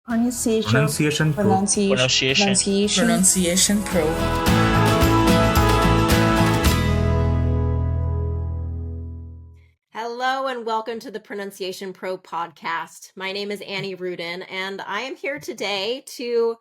Pronunciation Pro. Pronunciation Pro. Hello and welcome to the Pronunciation Pro podcast. My name is Annie Rudin and I am here today to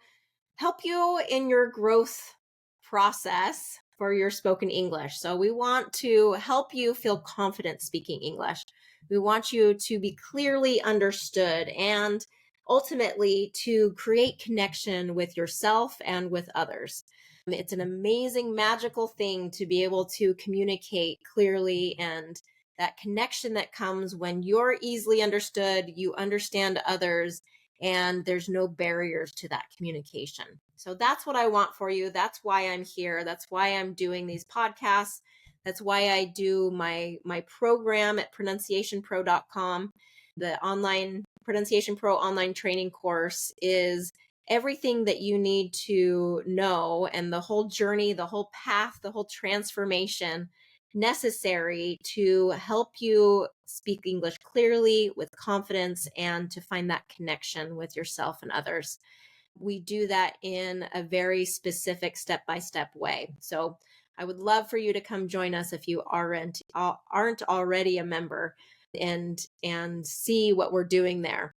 help you in your growth process for your spoken English. So we want to help you feel confident speaking English. We want you to be clearly understood and ultimately to create connection with yourself and with others. It's an amazing, magical thing to be able to communicate clearly, and that connection that comes when you're easily understood, you understand others, and there's no barriers to that communication. So that's what I want for you. That's why I'm here. That's why I'm doing these podcasts. That's why I do my program at pronunciationpro.com. The online Pronunciation Pro online training course is everything that you need to know, and the whole journey, the whole path, the whole transformation necessary to help you speak English clearly with confidence and to find that connection with yourself and others. We do that in a very specific step-by-step way. So I would love for you to come join us if you aren't already a member and see what we're doing there.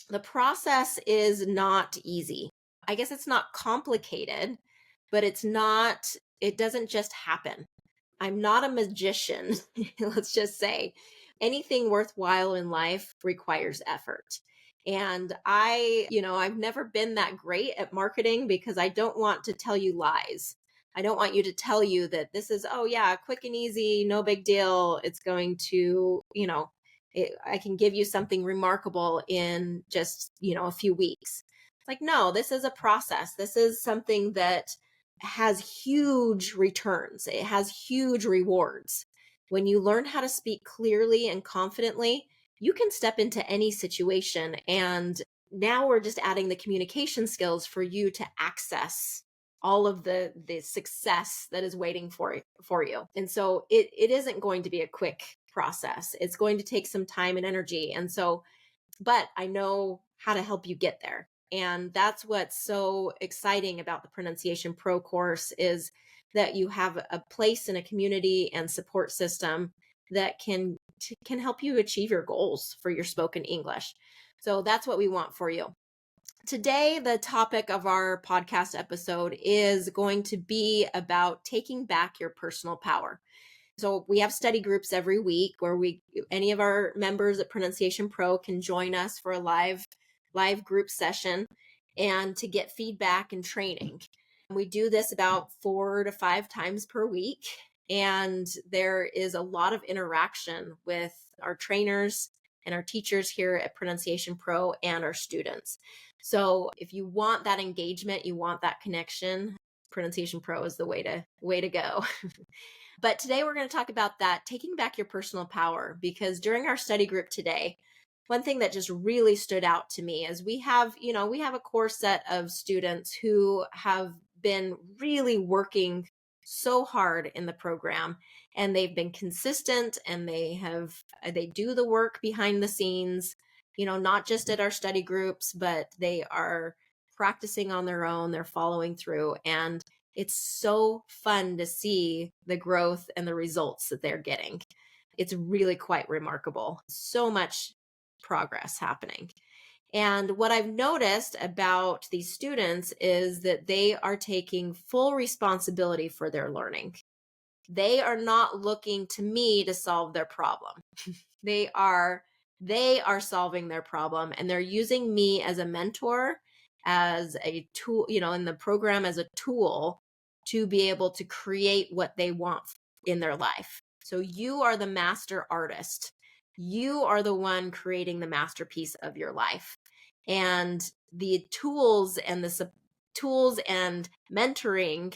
The process is not easy. I guess it's not complicated, but it doesn't just happen. I'm not a magician. Let's just say anything worthwhile in life requires effort. And I've never been that great at marketing because I don't want to tell you lies. I don't want you to tell you that this is, oh yeah, quick and easy, no big deal. It's going to, I can give you something remarkable in just, a few weeks. Like, no, this is a process. This is something that has huge returns. It has huge rewards. When you learn how to speak clearly and confidently, you can step into any situation. And now we're just adding the communication skills for you to access all of the success that is waiting for you. And so it isn't going to be a quick process. It's going to take some time and energy. And so, but I know how to help you get there. And that's what's so exciting about the Pronunciation Pro course, is that you have a place in a community and support system that can help you achieve your goals for your spoken English. So that's what we want for you. Today, the topic of our podcast episode is going to be about taking back your personal power. So we have study groups every week where any of our members at Pronunciation Pro can join us for a live group session and to get feedback and training. We do this about 4 to 5 times per week, and there is a lot of interaction with our trainers and our teachers here at Pronunciation Pro and our students. So if you want that engagement, you want that connection, Pronunciation Pro is the way to go. But today we're going to talk about that, taking back your personal power, because during our study group today, one thing that just really stood out to me is we have a core set of students who have been really working so hard in the program, and they've been consistent, and they do the work behind the scenes, not just at our study groups, but they are practicing on their own, they're following through, and it's so fun to see the growth and the results that they're getting. It's really quite remarkable. So much progress happening. And what I've noticed about these students is that they are taking full responsibility for their learning. They are not looking to me to solve their problem. They are solving their problem, and they're using me as a mentor, as a tool, in the program, as a tool to be able to create what they want in their life. So you are the master artist. You are the one creating the masterpiece of your life. And the tools and mentoring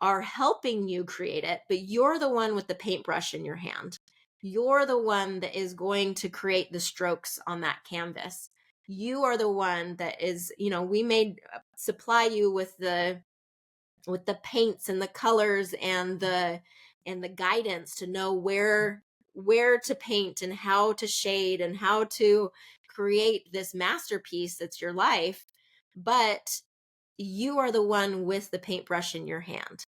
are helping you create it, but you're the one with the paintbrush in your hand. You're the one that is going to create the strokes on that canvas. You are the one that is, we may supply you with the paints and the colors and the guidance to know where to paint and how to shade and how to create this masterpiece that's your life, but you are the one with the paintbrush in your hand.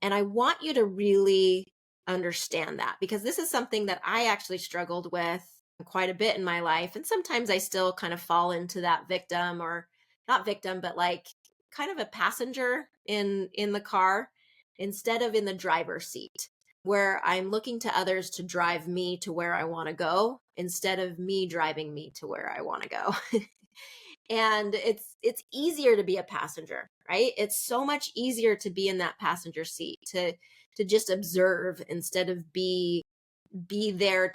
And I want you to really understand that, because this is something that I actually struggled with quite a bit in my life. And sometimes I still kind of fall into that victim, or not victim, but like kind of a passenger in the car instead of in the driver's seat, where I'm looking to others to drive me to where I want to go instead of me driving me to where I want to go. And it's easier to be a passenger, right? It's so much easier to be in that passenger seat, to just observe instead of be there,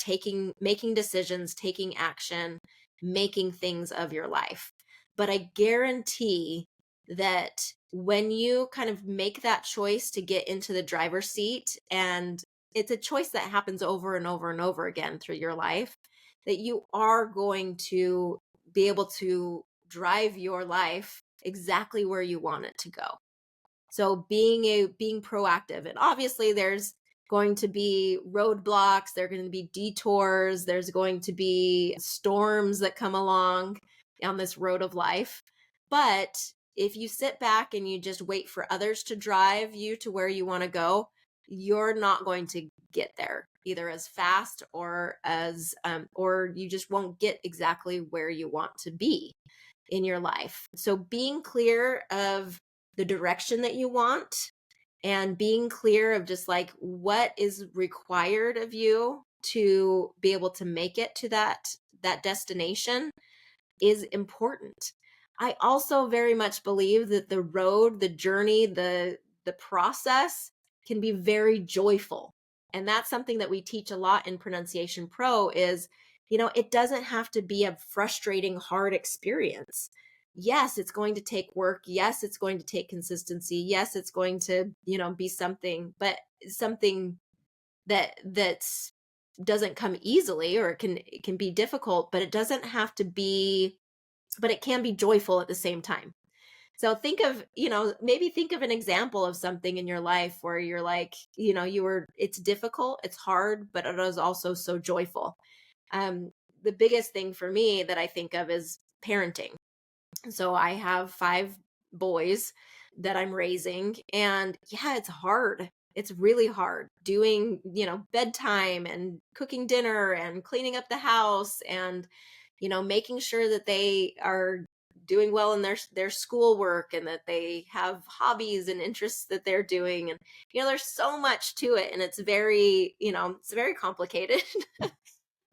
making decisions, taking action, making things of your life. But I guarantee that when you kind of make that choice to get into the driver's seat, and it's a choice that happens over and over and over again through your life, that you are going to be able to drive your life exactly where you want it to go. So being proactive, and obviously there's going to be roadblocks, there are going to be detours, there's going to be storms that come along on this road of life. But if you sit back and you just wait for others to drive you to where you want to go, you're not going to get there either as fast or or you just won't get exactly where you want to be in your life. So being clear of the direction that you want, and being clear of just like what is required of you to be able to make it to that destination is important. I also very much believe that the road, the journey, the process can be very joyful. And that's something that we teach a lot in Pronunciation Pro is, it doesn't have to be a frustrating, hard experience. Yes, it's going to take work. Yes, it's going to take consistency. Yes, it's going to, be something, but something that's doesn't come easily, or it can be difficult, but it doesn't have to be, but it can be joyful at the same time. So think of, maybe think of an example of something in your life where you're like, it's difficult, it's hard, but it is also so joyful. The biggest thing for me that I think of is parenting. So I have 5 boys that I'm raising, and yeah, it's hard. It's really hard doing, bedtime and cooking dinner and cleaning up the house, and making sure that they are doing well in their schoolwork, and that they have hobbies and interests that they're doing. And there's so much to it, and it's very complicated.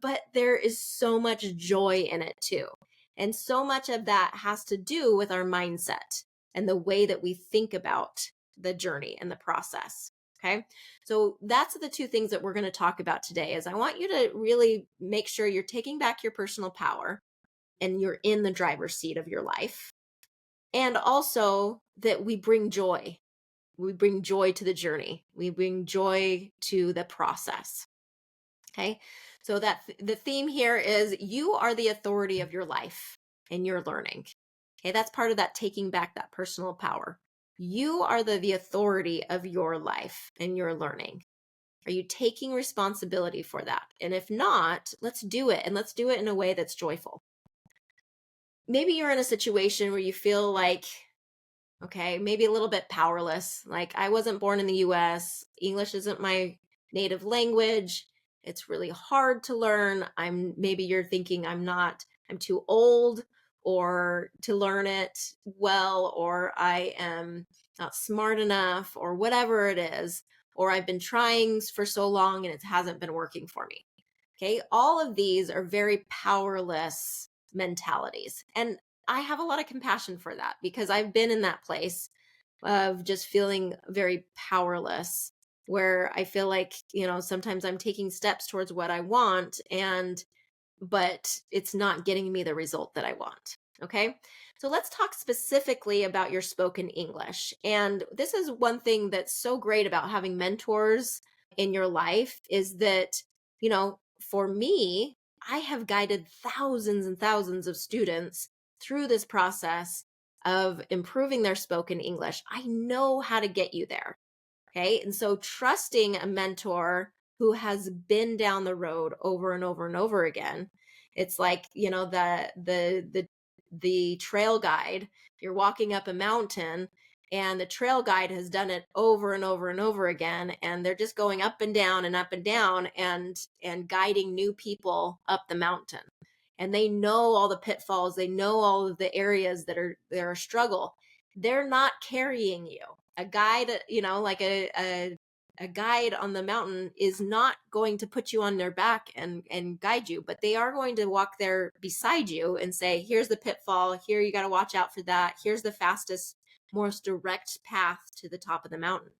But there is so much joy in it too. And so much of that has to do with our mindset and the way that we think about the journey and the process. Okay. So that's the 2 things that we're going to talk about today. Is I want you to really make sure you're taking back your personal power and you're in the driver's seat of your life. And also that we bring joy. We bring joy to the journey. We bring joy to the process. Okay. So that the theme here is you are the authority of your life and your learning. Okay. That's part of that taking back that personal power. You are the authority of your life and your learning. Are you taking responsibility for that? And if not, let's do it. And let's do it in a way that's joyful. Maybe you're in a situation where you feel like, okay, maybe a little bit powerless. Like, I wasn't born in the US. English isn't my native language. It's really hard to learn. Maybe you're thinking I'm too old or to learn it well, or I am not smart enough, or whatever it is, or I've been trying for so long and it hasn't been working for me. Okay. All of these are very powerless mentalities. And I have a lot of compassion for that, because I've been in that place of just feeling very powerless, where I feel like, sometimes I'm taking steps towards what I want, but it's not getting me the result that I want. Okay. So let's talk specifically about your spoken English. And this is one thing that's so great about having mentors in your life, is that, for me, I have guided thousands and thousands of students through this process of improving their spoken English. I know how to get you there. Okay. And so trusting a mentor who has been down the road over and over and over again It's like, the trail guide. You're walking up a mountain and the trail guide has done it over and over and over again, and they're just going up and down and up and down and guiding new people up the mountain. And they know all the pitfalls, they know all of the areas that are a struggle. They're not carrying you. A guide, like a guide on the mountain is not going to put you on their back and guide you, but they are going to walk there beside you and say, here's the pitfall, here you got to watch out for that, here's the fastest, most direct path to the top of the mountain.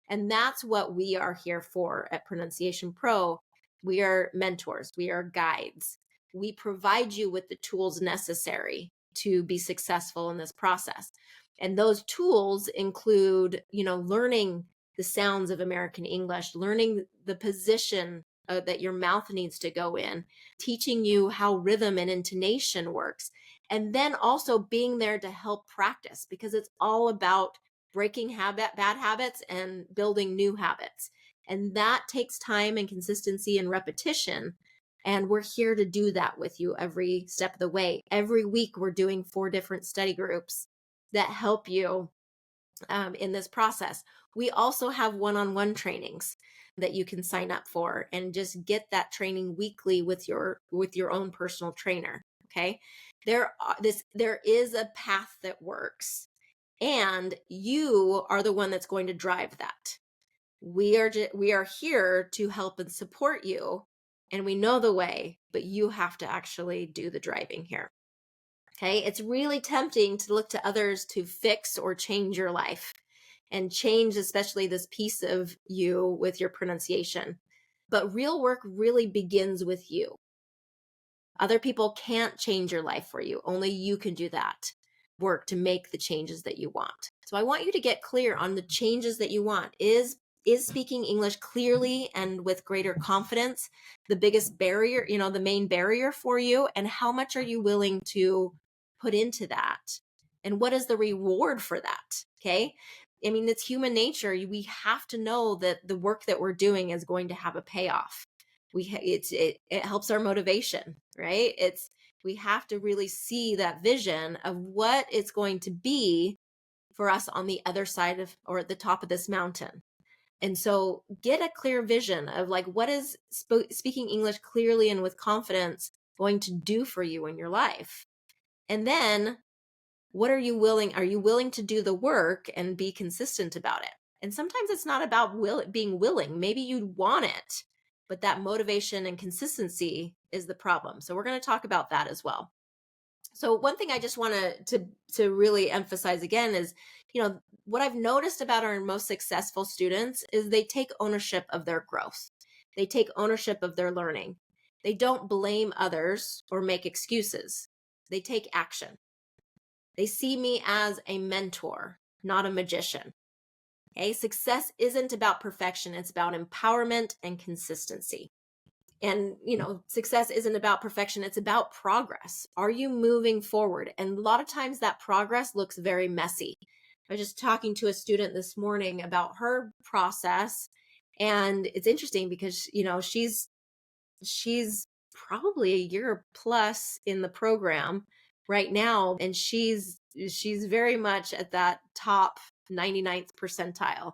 And that's what we are here for at Pronunciation Pro. We are mentors, we are guides. We provide you with the tools necessary to be successful in this process. And those tools include, learning the sounds of American English, learning the position that your mouth needs to go in, teaching you how rhythm and intonation works, and then also being there to help practice, because it's all about breaking bad habits and building new habits. And that takes time and consistency and repetition. And we're here to do that with you every step of the way. Every week, we're doing 4 different study groups that help you in this process. We also have one-on-one trainings that you can sign up for and just get that training weekly with your own personal trainer. Okay. There is a path that works, and you are the one that's going to drive that. We are here to help and support you, and we know the way, but you have to actually do the driving here. Okay. It's really tempting to look to others to fix or change your life and change, especially this piece of you with your pronunciation. But real work really begins with you. Other people can't change your life for you. Only you can do that work to make the changes that you want. So I want you to get clear on the changes that you want. Is speaking English clearly and with greater confidence the biggest barrier, the main barrier for you? And how much are you willing to put into that? And what is the reward for that? Okay. I mean, it's human nature. We have to know that the work that we're doing is going to have a payoff. It helps our motivation, right? We have to really see that vision of what it's going to be for us on the other side of, or at the top of this mountain. And so get a clear vision of like, what is speaking English clearly and with confidence going to do for you in your life? And then what are you willing to do the work and be consistent about it? And sometimes it's not about being willing. Maybe you want it, but that motivation and consistency is the problem. So we're going to talk about that as well. So one thing I just want to really emphasize again is, what I've noticed about our most successful students is they take ownership of their growth. They take ownership of their learning. They don't blame others or make excuses. They take action. They see me as a mentor, not a magician. Okay, success isn't about perfection. It's about empowerment and consistency. And, success isn't about perfection. It's about progress. Are you moving forward? And a lot of times that progress looks very messy. I was just talking to a student this morning about her process. And it's interesting because, she's probably a year plus in the program right now. And she's very much at that top 99th percentile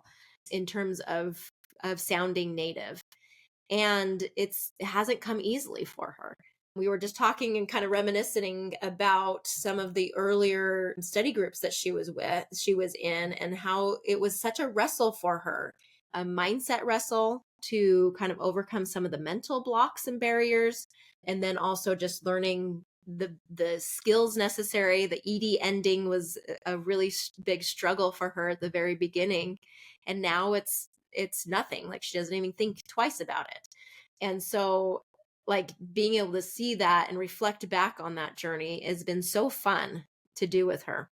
in terms of sounding native. And it hasn't come easily for her. We were just talking and kind of reminiscing about some of the earlier study groups that she was in, and how it was such a wrestle for her, a mindset wrestle to kind of overcome some of the mental blocks and barriers, and then also just learning the skills necessary. The ED ending was a really big struggle for her at the very beginning, and now it's nothing. Like, she doesn't even think twice about it. And so, like, being able to see that and reflect back on that journey has been so fun to do with her.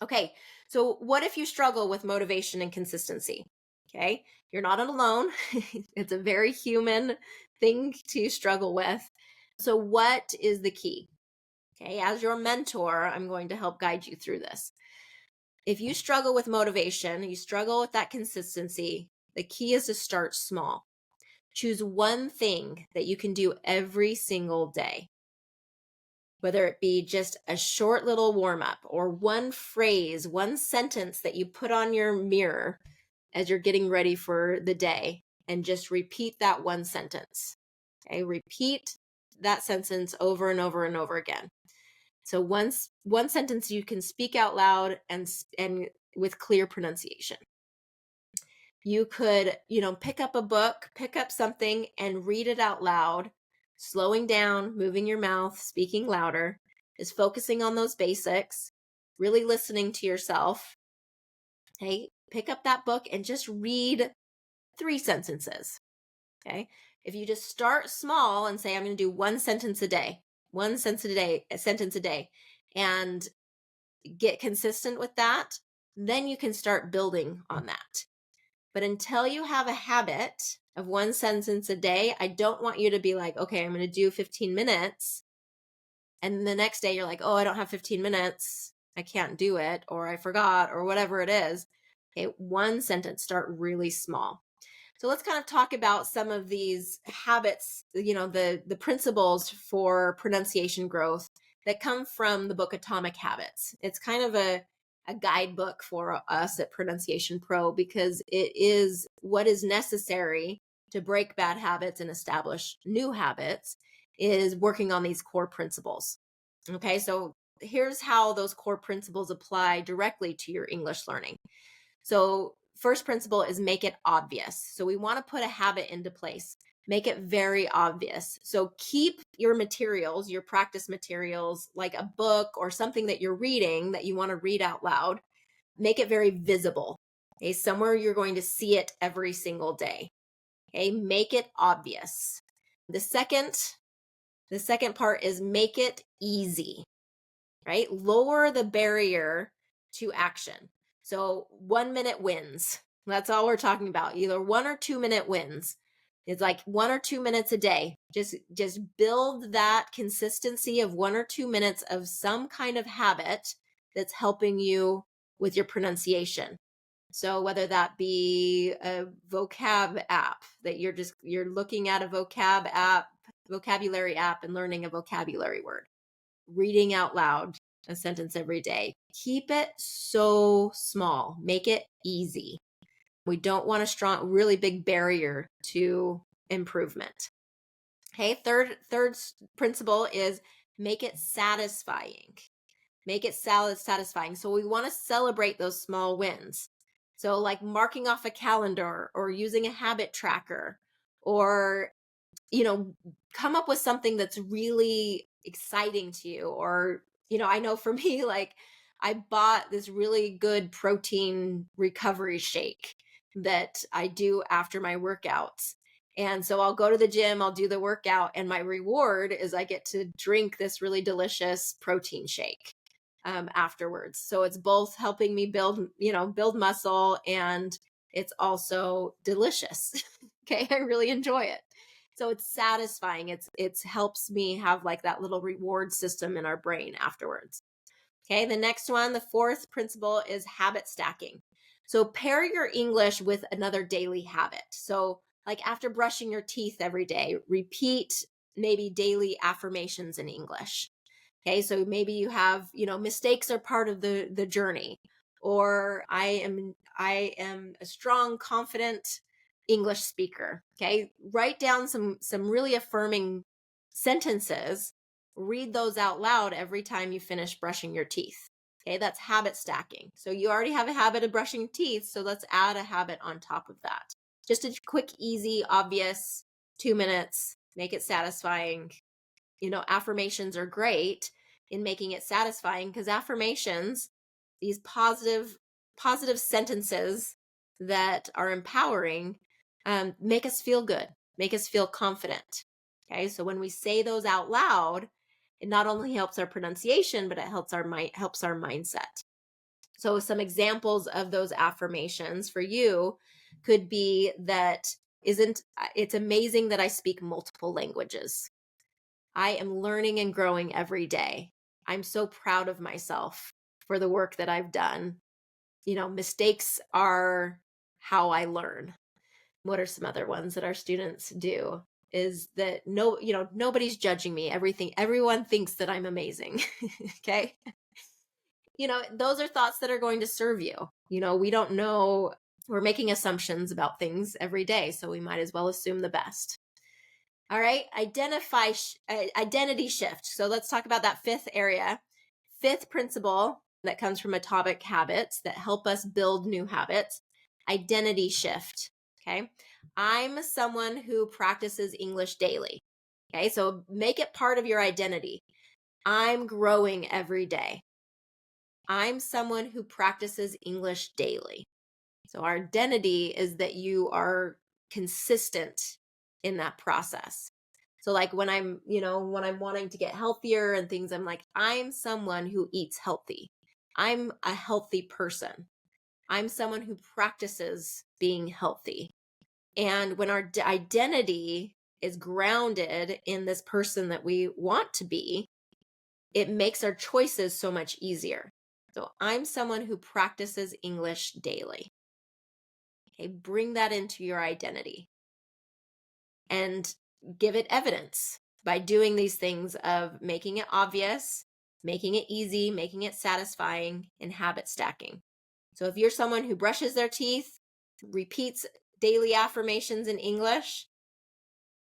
Okay, so what if you struggle with motivation and consistency? Okay, you're not alone. It's a very human thing to struggle with. So what is the key? Okay, as your mentor, I'm going to help guide you through this. If you struggle with motivation, you struggle with that consistency, the key is to start small. Choose one thing that you can do every single day. whether it be just a short little warm up or one phrase, one sentence that you put on your mirror as you're getting ready for the day, and just repeat that one sentence. Okay, repeat that sentence over and over and over again. So one sentence you can speak out loud and with clear pronunciation. You could, pick up a book, pick up something and read it out loud, slowing down, moving your mouth, speaking louder, is focusing on those basics, really listening to yourself. Okay, pick up that book and just read 3 sentences. Okay, if you just start small and say, I'm going to do one sentence a day, a sentence a day, and get consistent with that, then you can start building on that. But until you have a habit of one sentence a day, I don't want you to be like, okay, I'm going to do 15 minutes. And the next day you're like, oh, I don't have 15 minutes. I can't do it, or I forgot, or whatever it is. Okay, one sentence, start really small. So let's kind of talk about some of these habits, the principles for pronunciation growth that come from the book Atomic Habits. It's kind of a guidebook for us at Pronunciation Pro because it is what is necessary to break bad habits and establish new habits, is working on these core principles. Okay, so here's how those core principles apply directly to your English learning. So first principle is make it obvious. So we want to put a habit into place. Make it very obvious. So keep your materials, your practice materials, like a book or something that you're reading that you want to read out loud. Make it very visible. Okay, somewhere you're going to see it every single day. Okay, make it obvious. The second part is make it easy, right? Lower the barrier to action. So 1 minute wins. That's all we're talking about. Either 1 or 2 minute wins. It's like 1 or 2 minutes a day. Just build that consistency of 1 or 2 minutes of some kind of habit that's helping you with your pronunciation. So whether that be a vocab app that you're looking at a vocabulary app and learning a vocabulary word, reading out loud a sentence every day. Keep it so small. Make it easy. We don't want a really big barrier to improvement. Okay, third principle is make it satisfying. Make it satisfying. So we want to celebrate those small wins. So like marking off a calendar or using a habit tracker, or come up with something that's really exciting to you. Or, I know for me, like I bought this really good protein recovery shake that I do after my workouts. And so I'll go to the gym, I'll do the workout, and my reward is I get to drink this really delicious protein shake afterwards. So it's both helping me build muscle, and it's also delicious. Okay, I really enjoy it. So it's satisfying. It helps me have like that little reward system in our brain afterwards. Okay, the next one, the fourth principle is habit stacking. So pair your English with another daily habit. So like after brushing your teeth every day, repeat maybe daily affirmations in English. Okay, so maybe you have, mistakes are part of the journey, or I am a strong, confident English speaker. Okay, write down some really affirming sentences. Read those out loud every time you finish brushing your teeth. Okay, that's habit stacking. So you already have a habit of brushing teeth, so let's add a habit on top of that. Just a quick, easy, obvious 2 minutes, make it satisfying. Affirmations are great in making it satisfying because affirmations, these positive sentences that are empowering, make us feel good, make us feel confident. Okay, so when we say those out loud, it not only helps our pronunciation, but it helps our mindset. So some examples of those affirmations for you could be that it's amazing that I speak multiple languages. I am learning and growing every day. I'm so proud of myself for the work that I've done. Mistakes are how I learn. What are some other ones that our students do? is that nobody's judging me. Everyone thinks that I'm amazing. Okay. Those are thoughts that are going to serve you. We don't know. We're making assumptions about things every day, so we might as well assume the best. All right. Identity shift. So let's talk about that fifth area. Fifth principle that comes from atomic habits that help us build new habits. Identity shift. Okay. I'm someone who practices English daily. Okay. So make it part of your identity. I'm growing every day. I'm someone who practices English daily. So our identity is that you are consistent in that process. So like when I'm wanting to get healthier and things, I'm like, I'm someone who eats healthy. I'm a healthy person. I'm someone who practices being healthy. And when our identity is grounded in this person that we want to be, it makes our choices so much easier. So I'm someone who practices English daily. Okay, bring that into your identity and give it evidence by doing these things of making it obvious, making it easy, making it satisfying, and habit stacking. So if you're someone who brushes their teeth, repeats daily affirmations in English,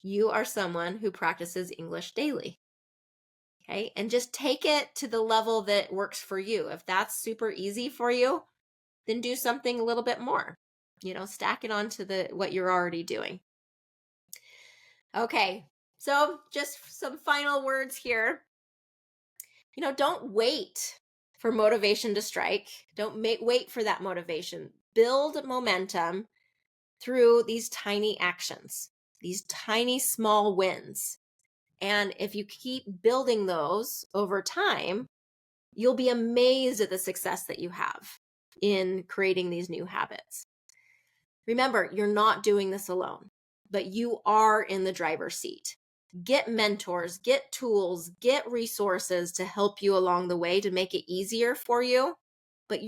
you are someone who practices English daily. Okay, and just take it to the level that works for you. If that's super easy for you, then do something a little bit more. Stack it onto what you're already doing. Okay, so just some final words here. Don't wait for motivation to strike. Don't wait for that motivation. Build momentum through these tiny actions, these tiny small wins. And if you keep building those over time, you'll be amazed at the success that you have in creating these new habits. Remember, you're not doing this alone, but you are in the driver's seat. Get mentors, get tools, get resources to help you along the way to make it easier for you, but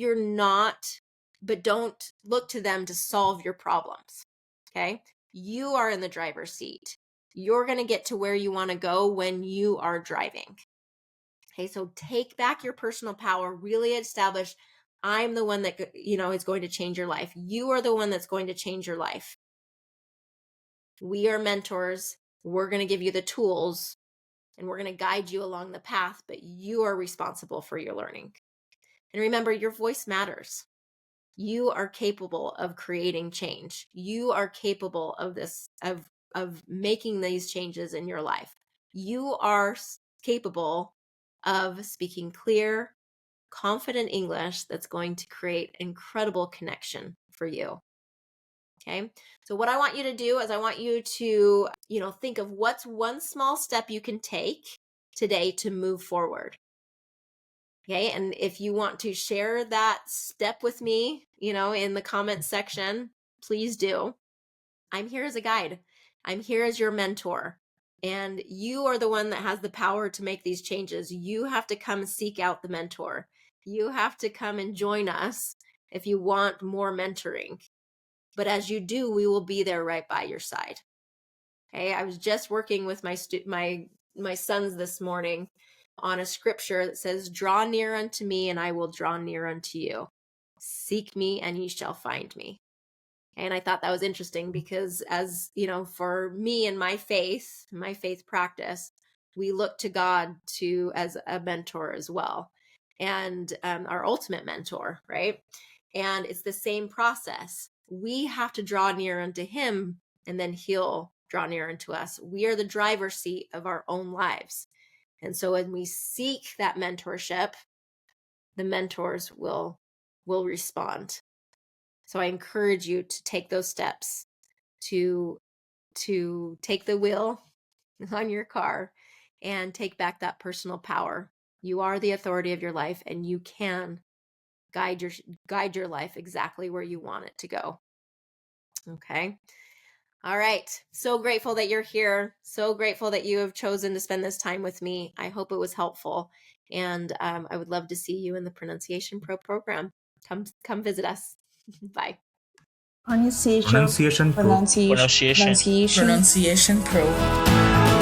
don't look to them to solve your problems. Okay? You are in the driver's seat. You're going to get to where you want to go when you are driving. Okay, so take back your personal power, really establish I'm the one that is going to change your life. You are the one that's going to change your life. We are mentors. We're going to give you the tools and we're going to guide you along the path, but you are responsible for your learning. And remember, your voice matters. You are capable of creating change. You are capable of of making these changes in your life. You are capable of speaking clear, confident English that's going to create incredible connection for you. Okay. So what I want you to do is I want you to, think of what's one small step you can take today to move forward. Okay. And if you want to share that step with me, in the comments section, please do. I'm here as a guide. I'm here as your mentor. And you are the one that has the power to make these changes. You have to come seek out the mentor. You have to come and join us if you want more mentoring. But as you do, we will be there right by your side. Okay, I was just working with my sons this morning on a scripture that says, "Draw near unto me, and I will draw near unto you. Seek me, and ye shall find me." And I thought that was interesting because for me and my faith practice, we look to God as a mentor as well. And our ultimate mentor, right? And it's the same process. We have to draw near unto him and then he'll draw near unto us. We are the driver's seat of our own lives. And so when we seek that mentorship, the mentors will respond. So I encourage you to take those steps to take the wheel on your car and take back that personal power. You are the authority of your life and you can guide your life exactly where you want it to go. Okay. All right. So grateful that you're here. So grateful that you have chosen to spend this time with me. I hope it was helpful. And I would love to see you in the Pronunciation Pro program. Come visit us. Bye. Pronunciation Pronunciation Pro. Pronunciation Pro.